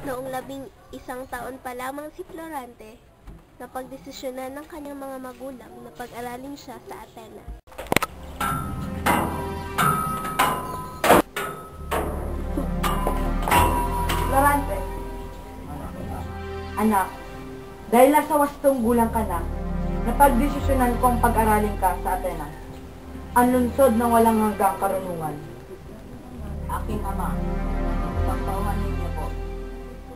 Noong 11 pa lamang si Florante, napagdesisyonan ng kanyang mga magulang na pag-aralin siya sa Atenas. Florante, anak, dahil nasa wastong gulang ka na, napagdesisyonan kong pag-aralin ka sa Atenas, ang lungsod ng walang hanggang karunungan. Aking ama, pagpauman ninyo po.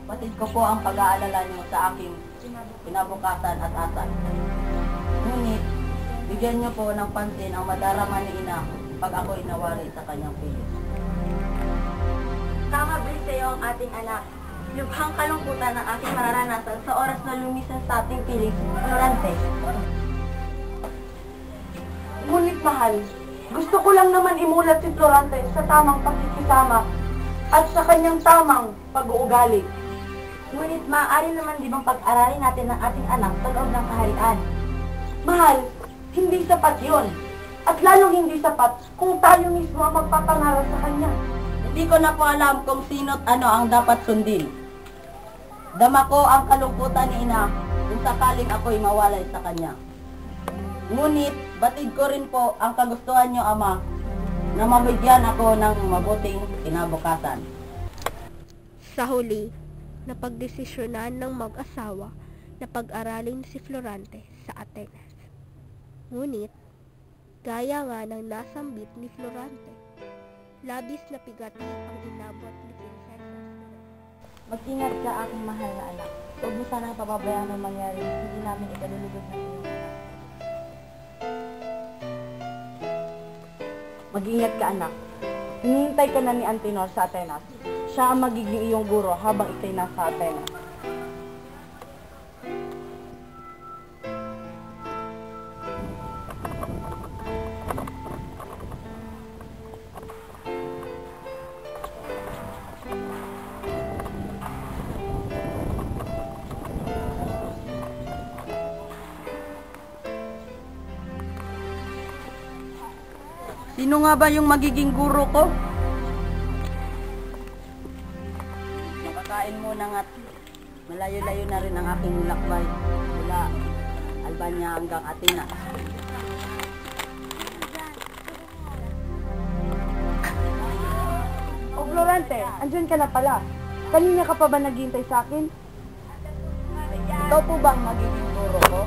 Batid ko po ang pag-aalala niyo sa aking kinabukasan at asal. Ngunit, bigyan niyo po ng pansin ang madarama ni ina pag ako'y nawari sa kanyang pilis. Tama ba sa'yo ang ating anak? Lubhang kalungkutan ang aking mararanasan sa oras na lumisan sa ating piling, Florante. Ngunit mahal, gusto ko lang naman imulat si Florante sa tamang pakikisama at sa kanyang tamang pag-uugali. Ngunit maaari naman di bang pag-aralin natin ang ating anak sa loob ng kaharian? Mahal, hindi sapat yon. At lalong hindi sapat kung tayo mismo ang magpapangaral sa kanya. Hindi ko na po alam kung sino't ano ang dapat sundin. Dama ko ang kalungkutan ni ina kung sakaling ako'y mawalay sa kanya. Ngunit, batid ko rin po ang kagustuhan niyo, ama, na mabigyan ako ng mabuting kinabukasan. Sa huli, napagdesisyonan ng mag-asawa na pag-aralin si Florante sa Atenas. Ngunit, gaya nga ng nasambit ni Florante, labis na pigati ang inabot ni Prinsesa. Mag-ingat ka, aking mahal na anak. Huwag mo sanang pababayaan ang mangyari, hindi namin ikalulugod ng iyong anak. Mag-ingat ka, anak. Hinihintay ka na ni Antenor sa Atenas. Siya ang magiging iyong guro habang ikay nasa Atenas. Sino nga ba yung magiging guro ko? Makakain muna nga't malayo-layo na rin ang aking lakbay mula Albania hanggang Atenas. O Florante, andyan ka na pala. Kanina ka pa ba naghihintay sa akin? Ikaw po bang magiging guro ko?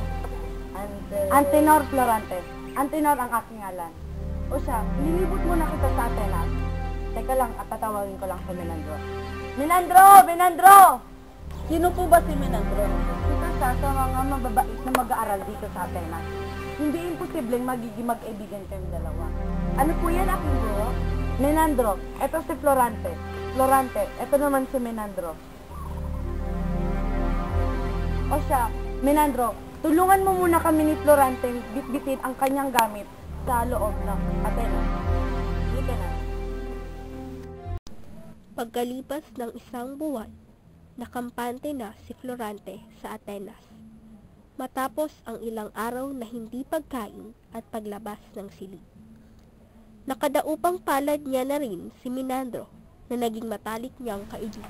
Antenor Florante. Antenor ang aking ngalan. O siya, lilibot muna kita sa Atenas. Teka lang, at tatawagin ko lang si Menandro. Menandro! Menandro! Sino po ba si Menandro? Ito siya sa mga mababait na mag-aaral dito sa Atenas. Hindi imposibleng magiging mag-ibigan kayong dalawa. Ano po yan, aking guro? Menandro, eto si Florante. Florante, eto naman si Menandro. O siya, Menandro, tulungan mo muna kami ni Florante bitbitin ang kanyang gamit sa loob ng Atenas. Halika na. Pagkalipas ng 1 buwan, nakampante na si Florante sa Atenas. Matapos ang ilang araw na hindi pagkain at paglabas ng silid. Nakadaupang palad niya na rin si Menandro na naging matalik niyang kaibigan.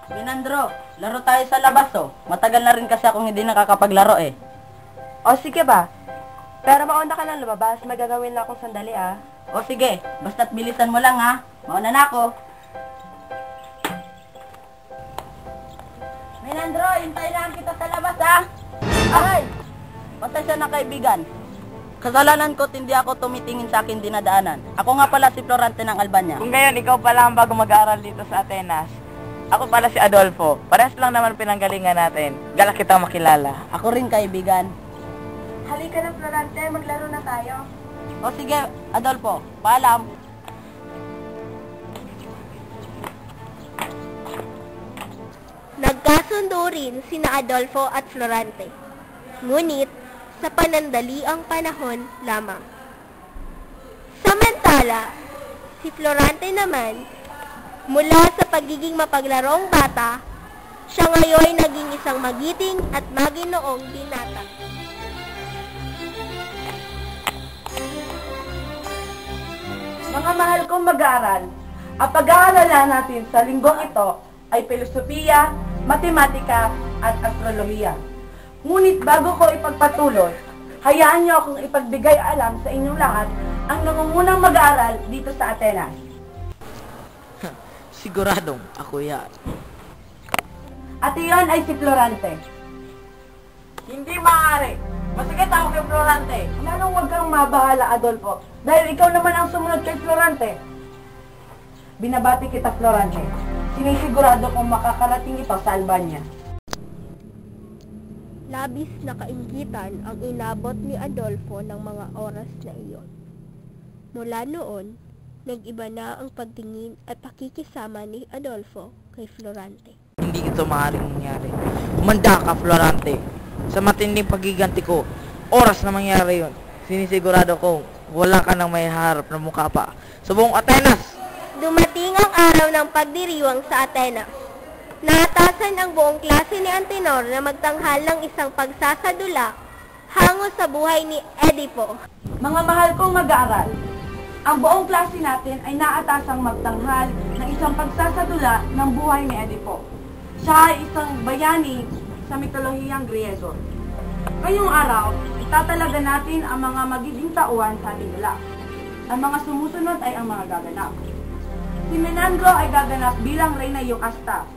Menandro, laro tayo sa labas oh. Matagal na rin kasi akong hindi nakakapaglaro eh. O sige ba? Pero mauna ka lang lumabas, may gagawin na akong sandali ah. O sige, basta't bilisan mo lang ha. Mauna na ako. Menandro, hintay lang kita sa labas ha. Aray! Pasensya na kaibigan. Kasalanan ko't hindi ako tumitingin sa akin dinadaanan. Ako nga pala si Florante ng Albania. Kung gayon, ikaw pala ang bago mag-aaral dito sa Atenas. Ako pala si Adolfo. Parehas lang naman pinanggalingan natin. Galak kitang makilala. Ako rin kaibigan. Halika na Florante, maglaro na tayo. O sige, Adolfo, paalam. Nagkasundo rin sina Adolfo at Florante. Ngunit, sa panandaliang panahon lamang. Samantala, si Florante naman, mula sa pagiging mapaglarong bata, siya ngayon naging isang magiting at maginoong binata. Mga mahal kong mag-aaral, Ang pag-aaralan natin sa linggong ito ay filosofiya, matematika, at astrolohiya. Ngunit bago ko ipagpatuloy, hayaan niyo akong ipagbigay alam sa inyong lahat ang nangungunang mag-aaral dito sa Atenas. Siguradong ako yan. At iyon ay si Florante. Hindi maaari. Masakit ako kay Florante. Lalong huwag kang mabahala, Adolfo, dahil ikaw naman ang sumunod kay Florante. Binabati kita, Florante. Sinisigurado kong makakarating ito sa Albania. Labis na kainggitan ang inabot ni Adolfo ng mga oras na iyon. Mula noon, nag-iba na ang pagtingin at pakikisama ni Adolfo kay Florante. Hindi ito maaaring mangyari. Humanda ka, Florante. Sa matinding pagiganti ko, oras na mangyari yun. Sinisigurado kong wala ka nang may harap na mukha pa sa buong Atenas. Dumating ang araw ng pagdiriwang sa Atenas. Naatasan ang buong klase ni Antenor na magtanghal ng isang pagsasadula hango sa buhay ni Edipo. Mga mahal kong mag-aaral, ang buong klase natin ay naatasang magtanghal ng isang pagsasadula ng buhay ni Edipo. Siya ay isang bayani sa mitolohiyang Griego. Ngayong araw, itatalaga natin ang mga magiging tauhan sa ating dula. Ang mga sumusunod ay ang mga gaganap. Si Menandro ay gaganap bilang Reyna Yocasta.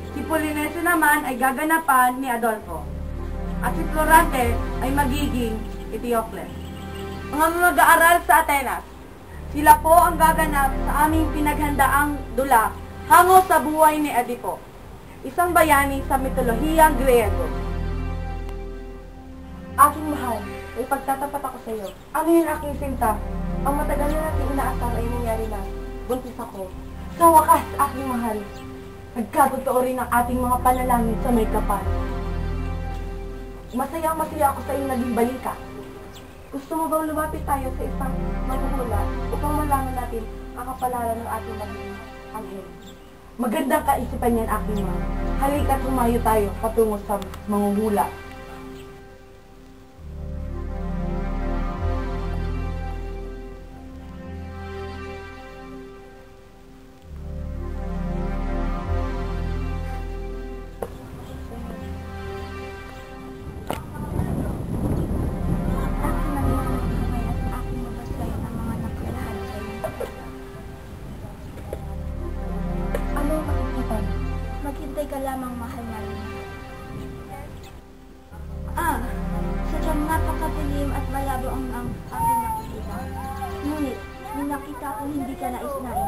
Si Polineso naman ay gaganapan ni Adolfo. At si Florante ay magiging Eteocles. Mga mag-aaral sa Atenas, sila po ang gaganap sa aming pinaghandaang dula hango sa buhay ni Edipo, isang bayani sa mitolohiyang Griego. Aking mahal, may pagtatapat ako sa iyo. Ano yun, aking sinta? Ang matagal na natin inaasar ay nangyari na. Buntis ako. Sa wakas, aking mahal, nagkatotoo rin ang ating mga panalangin sa may kapal. Masaya ako sa iyong naging balita. Gusto mo bang lumapit tayo sa isang maguhula upang malaman natin ang kapalaran ng ating magiging anghel? Magandang kaisipan yan, aking mahal. Halika, tumayo tayo patungo sa manguhula. Maghintay ka lamang, mahal na rin. Sadyang napakadilim at malabo ang aking nakikita. Ngunit, nung nakita ko hindi ka nais-nais.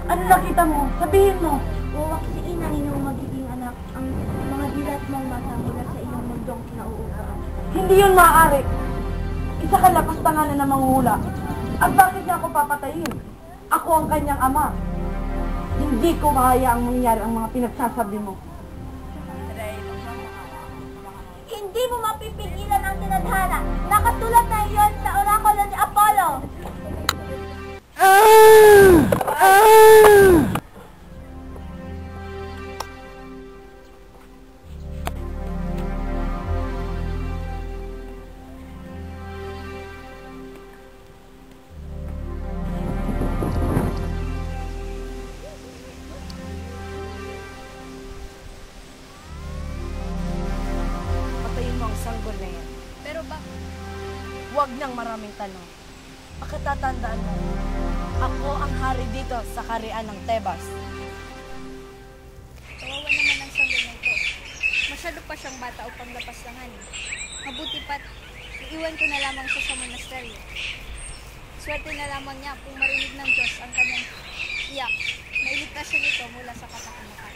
Ano nakita mo? Sabihin mo. Uwak si ina ninong magiging anak ang mga dilat mong mata mula sa iyong mundong kinauupahan. Hindi yun maaari. Isa ka lakas pangalan na manguhula. At bakit niya ako papatayin? Ako ang kanyang ama. Hindi ko mahayaang mangyari ang mga pinagsasabi mo. Hindi mo mapipigilan ang tinadhana. Nakatulad na iyon sa orakulo ni Apollo. Sanggol na yan. Pero huwag nang maraming tanong. Pagkatatandaan mo, ako ang hari dito sa karian ng Tebas. Kawawa naman ang sanggol na ito. Masyado pa siyang bata upang lapastanganin. Mabuti pa't iiwan ko na lamang siya sa monasteryo. Swerte na lamang niya kung marinig ng Diyos ang kanyang iyak. Mailigtas siya nito mula sa kapahamakan.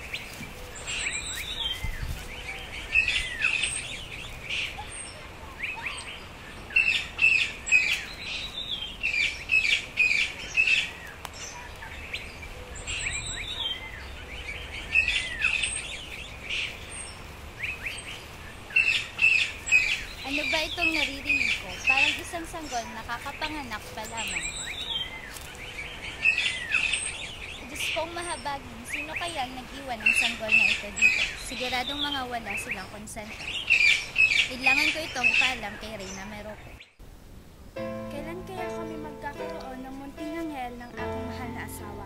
Ano ba itong naririnig ko? Parang isang sanggol nakakapanganak pa lamang. Diyos kong mahabagin, sino kaya ang nag-iwan ng sanggol na ito dito? Siguradong mga wala silang konsenta. Kailangan ko itong ipaalam kay Reyna Merope. Kailan kaya kami magkakaroon ng munting anghel ng aking mahal na asawa?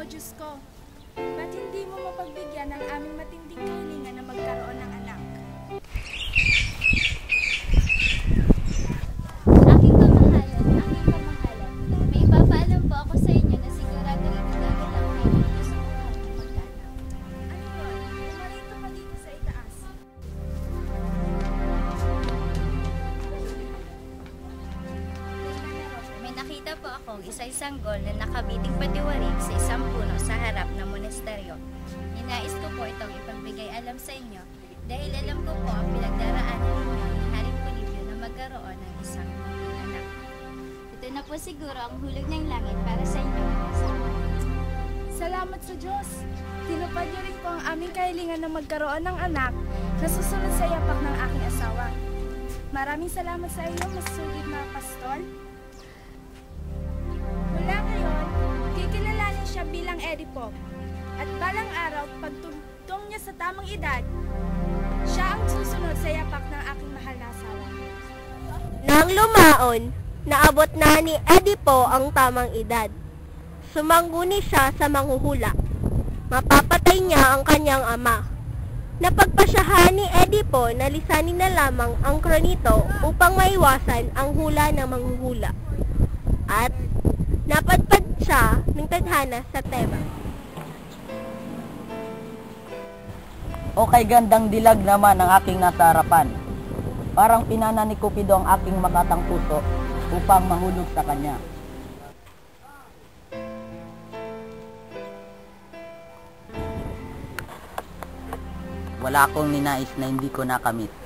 O Diyos ko, ba't hindi mo mapagbigyan ang aming matinding kahilingan na magkaroon ng anak? Aking kamahalan, may ipapaalam po ako sa inyo na sigurado rin gagalaw kayo dito sa buhay ng magkaanak. Ano yun? Pumarito ka dito sa itaas. May nakita po akong isa-isang gol na nakabiting patiwarik sa isang puno sa harap ng monasteryo. Ninais ko po itong ipagbigay alam sa inyo dahil alam ko po ang pinagdaraanan ninyo ni Haring Polibio na magkaroon ng isang anak. Ito na po siguro ang hulog ng langit para sa inyo. Salamat sa Diyos! Tinupad niyo rin po ang aming kahilingan na magkaroon ng anak na susunod sa yapak ng aking asawa. Maraming salamat sa iyo, masugid na pastol. Mula ngayon, kikilalanin siya bilang Edipo. At balang araw, pagtungtong niya sa tamang edad, siya ang susunod sa yapak ng aking mahal na asawa. Nang lumaon, naabot na ni Edipo ang tamang edad. Sumangguni siya sa manghuhula. Mapapatay niya ang kanyang ama. Napagpasyahan ni Edipo na lisanin na lamang ang kronito upang maiwasan ang hula ng manghuhula. At napadpad siya ng tadhana sa Tebas. O kay gandang dilag naman ang aking nasa harapan. Parang pinana ni Cupido ang aking makatang puso upang mahulog sa kanya. Wala akong ninais na hindi ko nakamit.